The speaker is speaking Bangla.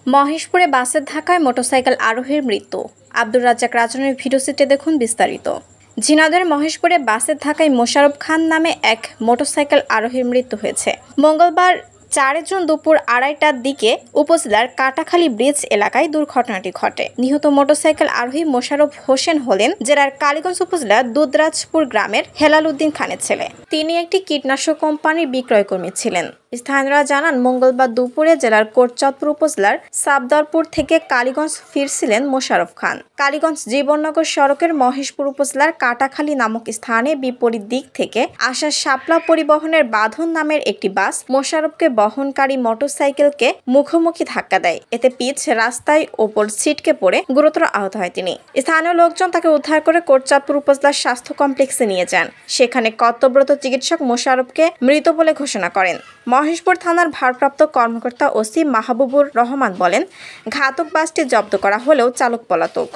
মহেশপুরে বাসের ধাক্কায় মোটরসাইকেল আরোহীর মৃত্যু। আব্দুর রাজ্জাক রাজনের ভিডিওচিত্রে দেখুন বিস্তারিত। ঝিনাইদহের মহেশপুরে বাসের ধাক্কায় মোশাররফ খান নামে এক মোটরসাইকেল আরোহীর মৃত্যু হয়েছে। মঙ্গলবার ৪ জুন দুপুর ২:৩০টার দিকে উপজেলার কাটাখালী ব্রিজ এলাকায় দুর্ঘটনাটি ঘটে। নিহত মোটরসাইকেল আরোহী মোশাররফ হোসেন হলেন জেলার কালীগঞ্জ উপজেলার দুধরাজপুর গ্রামের হেলাল উদ্দিন খানের ছেলে। তিনি একটি কীটনাশক কোম্পানির বিক্রয়কর্মী ছিলেন। স্থানীয়রা জানান, মঙ্গলবার দুপুরে জেলার কোটচাঁদপুর উপজেলার সাবদরপুর থেকে কালীগঞ্জ ফিরছিলেন মোশাররফ খান। কালীগঞ্জ জীবননগর সড়কের মহেশপুর উপজেলার কাটাখালী নামক স্থানে বিপরীত দিক থেকে আসা শাপলা পরিবহনের বাঁধন নামের একটি বাস মোশাররফকে বহনকারী মোটরসাইকেলকে মুখোমুখি ধাক্কা দেয়। এতে পিচ রাস্তায় ওপর ছিটকে পড়ে গুরুতর আহত হয় তিনি। স্থানীয় লোকজন তাকে উদ্ধার করে কোটচাঁদপুর উপজেলার স্বাস্থ্য কমপ্লেক্সে নিয়ে যান। সেখানে কর্তব্যরত চিকিৎসক মোশাররফকে মৃত বলে ঘোষণা করেন। মহেশপুর থানার ভারপ্রাপ্ত কর্মকর্তা ওসি মাহবুবুর রহমান বলেন, ঘাতক বাসটি জব্দ করা হলেও চালক পলাতক।